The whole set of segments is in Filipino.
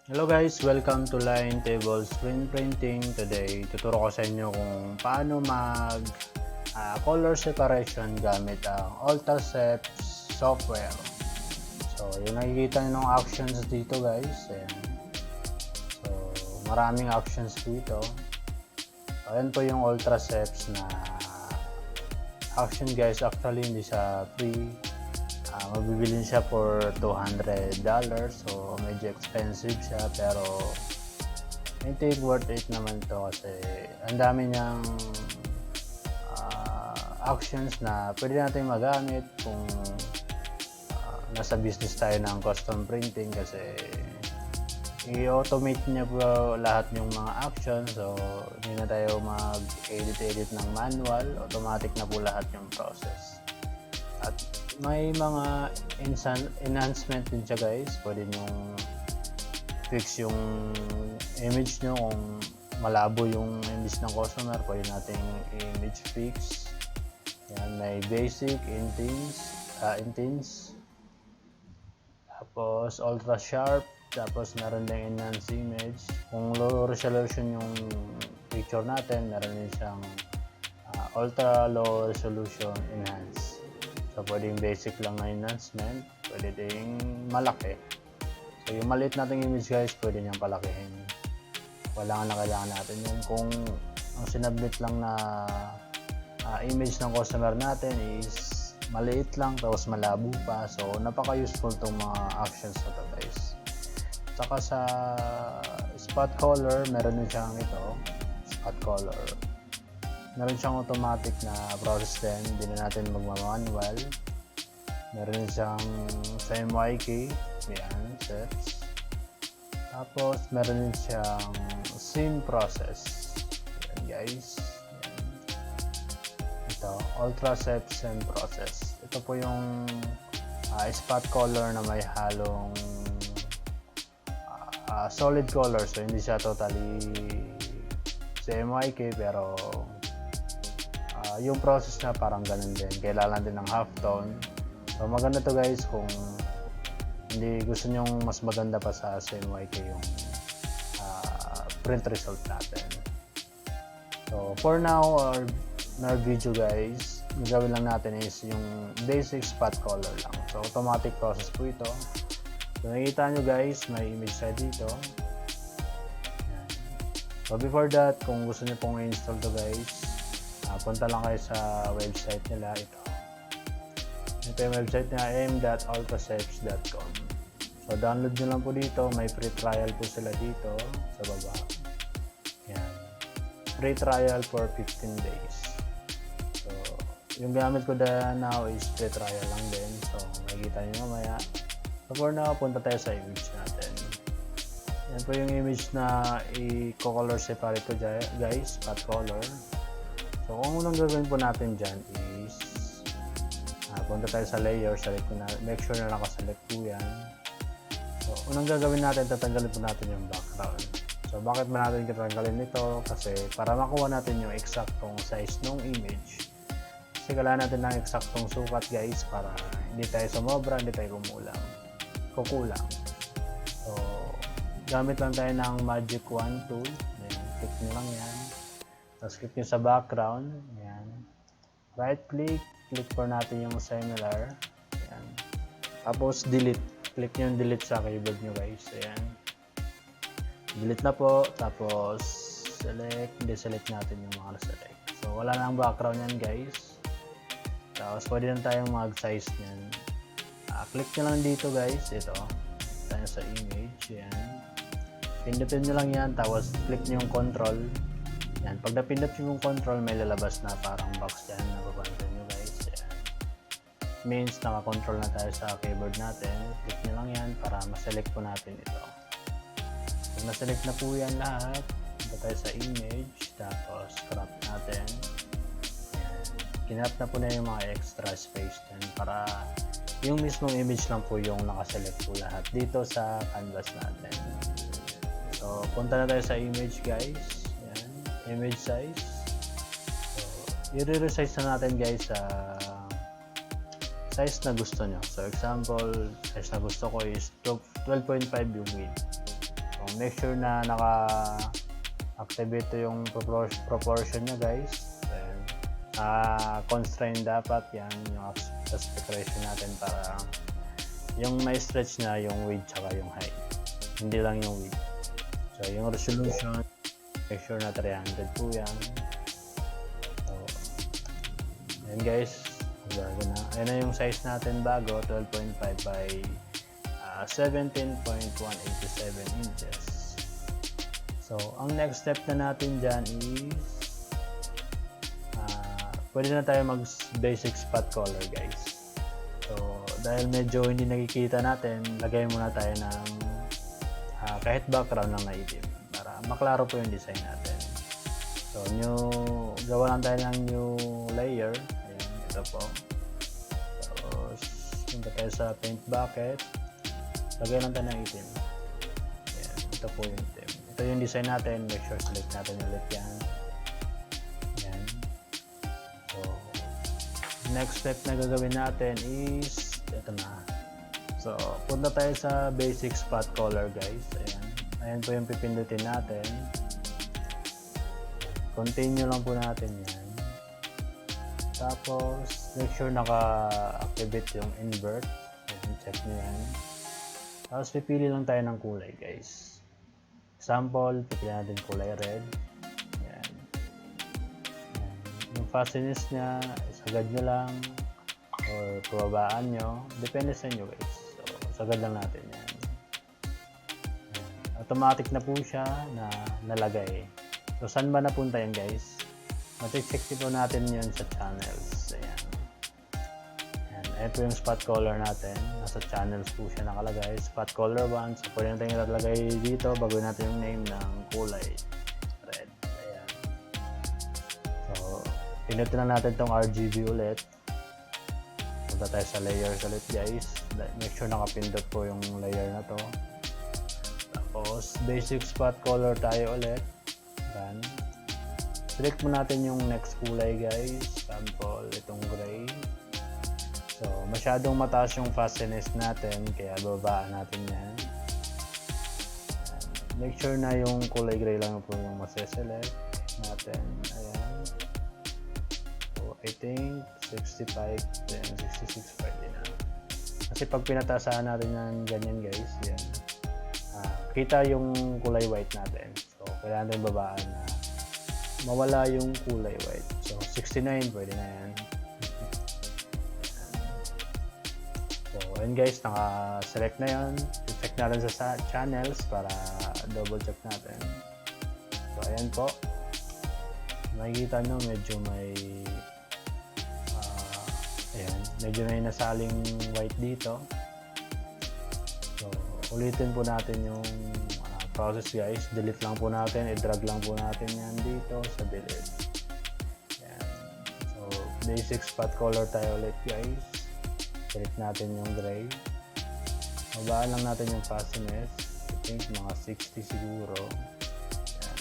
Hello guys, welcome to Line Table Screen Printing. Today, tuturo ko sa inyo kung paano mag color separation gamit ang ULTRASEPS software. So, yung nakikita nyo ng actions dito guys. So, maraming actions po ito. So, ayan po yung ULTRASEPS na action guys. Actually, hindi siya free. Mabibili siya for $200, so medyo expensive siya, pero I think worth it naman to kasi ang dami niyang actions na pwede natin magamit kung nasa business tayo ng custom printing, kasi i-automate niya po lahat yung mga actions, so hindi na tayo mag-edit ng manual, automatic na po lahat yung process. At may mga enhancement din siya guys. Pwede nyong fix yung image nyo kung malabo yung image ng customer, pwede nating image fix. Yan, may basic, intense, tapos ultra sharp, tapos meron din enhanced image. Kung low resolution yung picture natin, meron din siyang ultra low resolution enhance. So, pwedeng basic lang na enhancement, pwede ding malaki. So, yung maliit nating image guys, pwede niyang palakihin. Kailangan natin yun. Kung ang sinabit lang na image ng customer natin is maliit lang, tapos malabo pa. So, napaka-useful itong mga actions na to guys. Saka sa spot color, meron din siyang ito, spot color. Meron siyang automatic na process din, hindi na natin magmamanual. Meron siyang sa MYK, yan, SEPS. Tapos meron din siyang SIM process. Yan guys. Yan. Ito, ULTRASEPS SIM process. Ito po yung spot color na may halong solid color. So hindi siya totally sa MYK, pero yung process na parang ganun din. Kailangan din ng halftone. So maganda to guys kung hindi gusto nyong mas maganda pa sa SMYK yung print result natin. So for now, our video guys, gagawin lang natin is yung basic spot color lang. So automatic process po ito. So nakikita nyo guys, may image siya dito. Yan. So before that, kung gusto nyo pong i-install to guys, punta lang kayo sa website nila. Ito yung website nila, m.ultraseps.com. So download nyo lang po dito, may free trial po sila dito sa baba. Yan, free trial for 15 days. So yung gamit ko now is free trial lang din, so makikita nyo mamaya. So for now, punta tayo sa image natin. Yan po yung image na i-color separate ko guys, spot color. So, kung unang gagawin po natin dyan is punta tayo sa layer, select na, make sure na nakaselect po yan. So, unang gagawin natin, tatanggalin po natin yung background. So, bakit ba natin tatanggalin ito? Kasi para makuha natin yung eksaktong size ng image. Kasi kailangan natin ng eksaktong sukat guys, para hindi tayo sumobra, hindi tayo kukulang. So, gamit lang tayo ng Magic Wand tool. Ayan, click nyo lang yan. Tapos click nyo sa background, yan. Right click, click for natin yung similar, yan. Tapos delete, click nyo yung delete sa keyboard nyo guys, ayan. Delete na po, tapos select, deselect natin yung mga select. So wala na ang background yan guys. Tapos pwede na tayong mag-size nyan. Click nyo lang dito guys, ito. Tayo sa image, yan. Pindutin nyo lang yan, tapos click nyo yung control. Yan, pag napindot yung control, may lalabas na parang box dyan na babantan nyo guys. Yan. Means naka-control na tayo sa keyboard natin. Click nyo lang yan para ma-select po natin ito. Pag na-select na po yan lahat, punta tayo sa image, tapos crop natin. Yan. Kinrop na po na yung mga extra space dyan para yung mismong image lang po yung naka-select po lahat dito sa canvas natin. So, punta na tayo sa image guys. Image size. So, i-resize na natin guys sa size na gusto nyo. So example, size na gusto ko is 12.5 yung width. So make sure na naka-activate yung proportion niya guys. Then, constraint dapat yan yung aspect ratio natin para yung may stretch na yung width tsaka yung height, hindi lang yung width. So yung resolution, make sure na 300 po yan. So ayan guys, bago na. Ayan na yung size natin bago, 12.5 by 17.187 inches. So ang next step na natin dyan is pwede na tayo mag basic spot color guys. So dahil medyo hindi nakikita natin, lagay muna tayo ng kahit background ng itim para maklaro po yung design natin. So gawa lang tayo ng new layer. Ayan, ito po. Tapos punta tayo sa paint bucket, lagay lang tayo ng itim. Ayan, ito po yung itim. Ito yung design natin, make sure select natin ulit yan. Ayan. So next step na gagawin natin is ito na. So punta tayo sa basic spot color guys. Ayan po yung pipindutin natin. Continue lang po natin yan. Tapos make sure naka-activate yung invert. Ayan, check nyo yan. Tapos pipili lang tayo ng kulay guys. Example, pipili natin kulay red. Ayan. Yung fastness nya, isagad nyo lang or pababaan nyo. Depende sa inyo guys. So sagad lang natin yan. Automatic na po siya na nalagay. So saan ba napunta yan guys? Mati-check po natin yun sa channels. Ayan. Ayan po yung spot color natin. Nasa channels po siya nakalagay. Spot color 1. So pwede natin ilalagay dito bago natin yung name ng kulay red. Ayan. So pinutin na natin tong RGB ulit. Punta tayo sa layers ulit guys. Make sure nakapindot po yung layer na to. Tapos basic spot color tayo ulit. Then select mo natin yung next kulay guys. Sample itong gray. So masyadong mataas yung fastness natin kaya babaan natin yan. Make sure na yung kulay gray lang po yung maseselect natin. Ayan. So I think 65 then 66 pwede na. Kasi pag pinatasahan natin ng ganyan guys, yan. Kita yung kulay white natin. So, kailangan natin babaan na mawala yung kulay white. So, 69 pwede na yan. So, and guys, naka-select na yan. I-check natin sa channels para double check natin. So, ayan po. Makikita nyo medyo may nasaling white dito. So, ulitin po natin yung process guys. Delete lang po natin, i-drag lang po natin yan dito sa delete. Yan. So basic spot color tayo ulit guys. Select natin yung gray. Mabaan lang natin yung fastness. I think mga 60 siguro. Yan.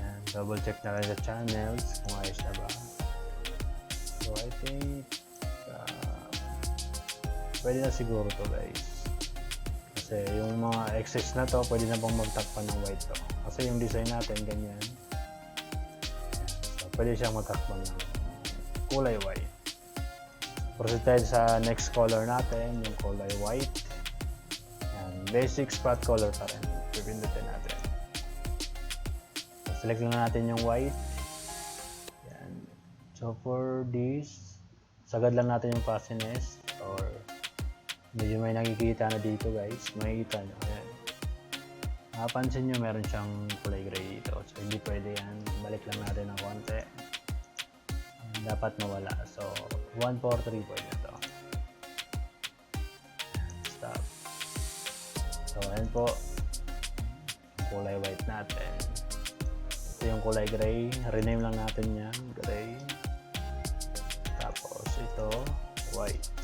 Yan. Double check na rin sa channels kung ayos na ba. So I think pwede na siguro to guys. Kasi yung mga excess na to, pwede na pong magtakpan ng white to. Kasi yung design natin, ganyan. So, pwede siyang magtakpan ng kulay white. Proceed tayo sa next color natin, yung kulay white. Yan, basic spot color pa rin. Pipindutin natin. So, select lang natin yung white. Yan. So, for this, sagad lang natin yung fastness or medyo may nakikita na dito guys, makikita nyo, ayan. Napansin nyo meron siyang kulay gray dito, so hindi pwede yan, balik lang natin ng konti, dapat mawala. So 143 pwede na to. Stop. So ayan po kulay white natin. Ito yung kulay gray, rename lang natin yan, gray. Tapos ito white.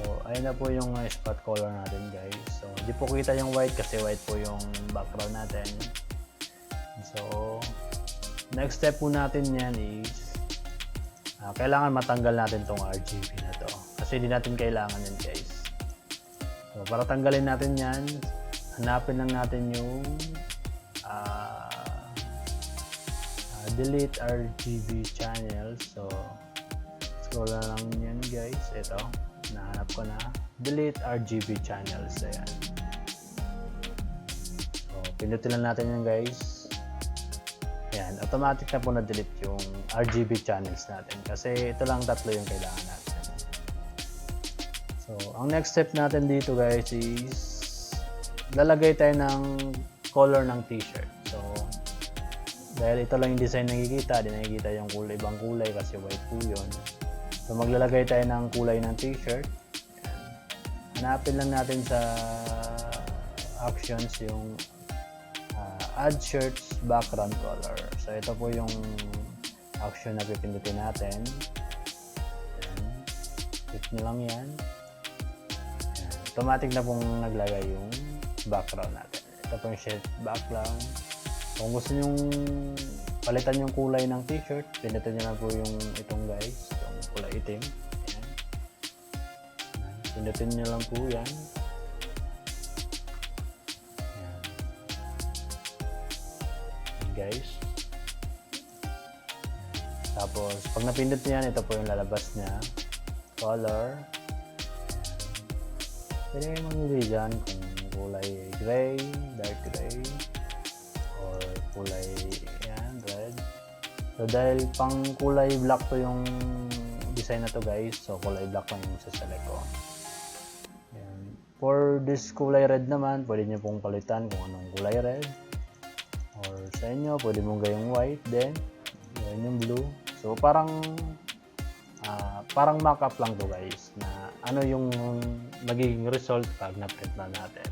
So, ayun na po yung spot color natin guys. So, hindi po kita yung white kasi white po yung background natin. So, next step po natin yan is kailangan matanggal natin tong RGB na to. Kasi kasi hindi natin kailangan yan guys. So para tanggalin natin yan, hanapin lang natin yung delete RGB channel. So scroll na lang yan guys. Ito, nahanap ko na delete RGB channels. Ayan. So pindutin lang natin yan guys. Ayan, automatic na po na-delete yung RGB channels natin kasi ito lang tatlo yung kailangan natin. So ang next step natin dito guys is lalagay tayo ng color ng t-shirt. So dahil ito lang yung design na nakikita, di nakikita yung kulay, ibang kulay kasi white po yun. So maglalagay tayo ng kulay ng t-shirt. Hanapin lang natin sa options yung add shirts background color. So ito po yung option na pipindutin natin. Click nyo lang yan. Automatic na pong naglagay yung background natin. Ito po yung shirt background. Kung gusto nyo palitan yung kulay ng t-shirt, pindutin nyo na po yung itong guys, itong kulay itim. Ayan. Pindutin nyo lang po yan. Ayan. Ayan guys. Tapos pag napindot nyo yan, ito po yung lalabas niya. Color. Pwede kayo mamili dyan kung kulay gray, dark gray, or kulay yan, red. So dahil pang kulay black to yung design na to guys, so kulay black lang yung saselect ko. Yan. For this kulay red naman, pwede nyo pong palitan kung anong kulay red. Or sa inyo, pwede mong gayong white din. Yan yung blue. So parang mock-up lang to guys na ano yung magiging result pag na-print na natin.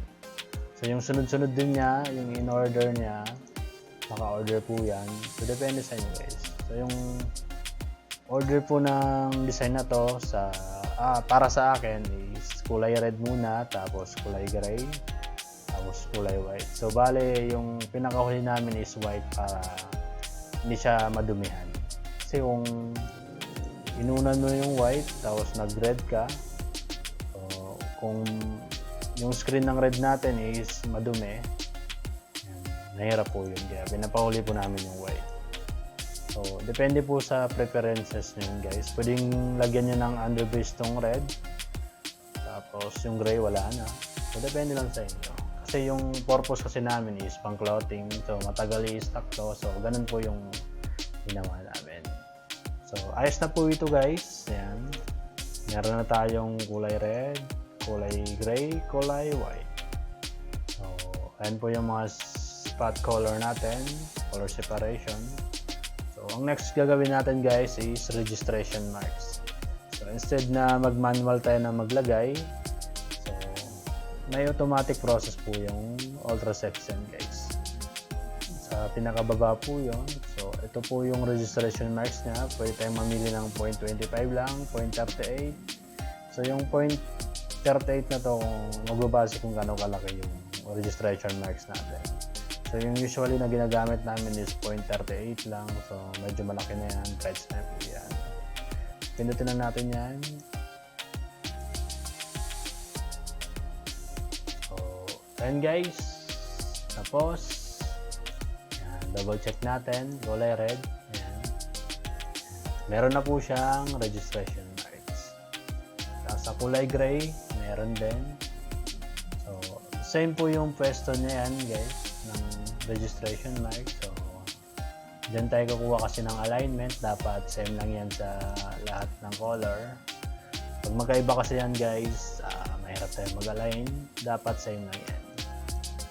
So yung sunod-sunod din niya, yung in-order niya, naka-order po yan. So depende sa inyo guys. So yung order po ng design na to sa para sa akin is kulay red muna, tapos kulay gray, tapos kulay white. So bale yung pinakahuli namin is white para hindi siya madumihan. Kasi kung inunan mo yung white tapos nag-red ka, so kung yung screen ng red natin is madumi, yan, nahirap po yun. Kaya pinapahuli po namin yung white. So depende po sa preferences nyo guys. Pwedeng lagyan nyo ng underbase tong red, tapos yung gray wala na. So depende lang sa inyo. Kasi yung purpose kasi namin is pang clothing, so matagal i-stock to. So ganun po yung ginawa namin. So ayos na po ito guys. Yan. Meron na tayong kulay red, kulay gray, kulay white. So ayan po yung mga spot color natin, color separation. So ang next gagawin natin guys is registration marks. So instead na mag-manual tayo na maglagay, so may automatic process po yung ULTRASEPS yan guys. Sa pinakababa po yun. So ito po yung registration marks niya. Pwede tayong mamili ng 0.25 lang, 0.38. So yung 0.38 na to, magbabase kung gaano kalaki yung registration marks natin. So yung usually na ginagamit namin is 0.38 lang. So medyo malaki na yan, kahit snap yan. Pindutin na natin yan. So ayan guys. Tapos double check natin, kulay red. Ayan. Meron na po siyang registration marks. Tapos sa kulay gray, meron din. So, same po yung pwesto niya yan guys, ng registration marks. So, dyan tayo kukuha kasi ng alignment. Dapat same lang yan sa lahat ng color. Pag magkaiba kasi yan guys, mahirap tayo mag-align. Dapat same lang yan.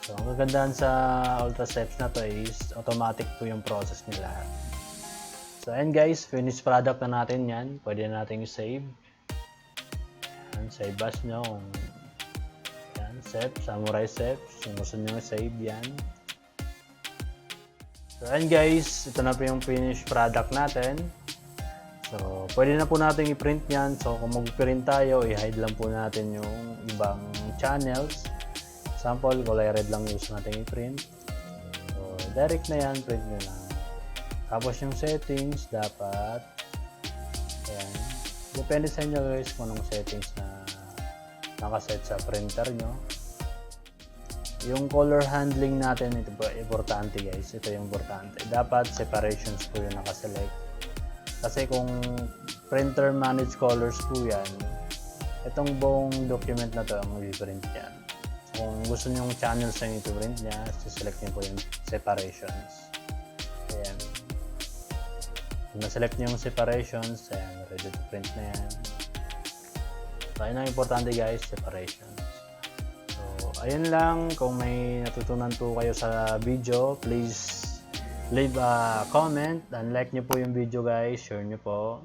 So, ang kagandahan sa ULTRASEPS na to is automatic po yung process nila. So, and guys, finished product na natin yan. Pwede na natin i-save. Yan, save as nyo. Yan, SEPS, Samurai SEPS. Kung gusto nyo i-save yan. So, and guys, ito na po yung finished product natin. So, pwede na po natin i-print yan. So, kung mag-print tayo, i-hide lang po natin yung ibang channels. Sample, kulay red lang gusto natin i-print. So, direct na yan, print nyo lang. Tapos yung settings, dapat ayan, Depende sa inyo guys kung anong settings na nakaset sa printer nyo. Yung color handling natin, ito po importante guys. Ito yung importante. Dapat separations po yung nakaselect. Kasi kung printer manage colors po yan, itong buong document na to ang i-print yan. So, kung gusto nyong channels na i-print niya, select nyo po yung separations. Ayan. Kung na-select nyo yung separations, ayan, ready to print na yan. So, ayun ang importante guys, separations. So, ayun lang. Kung may natutunan po kayo sa video, please leave a comment and like nyo po yung video guys, share nyo po.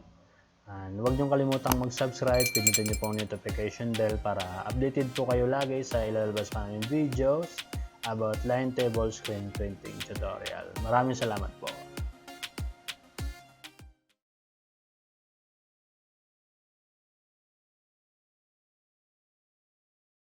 And huwag nyo kalimutang mag-subscribe, pindutin nyo po ang notification bell para updated po kayo lagi sa ilalabas pa ng videos about line table screen printing tutorial. Maraming salamat po.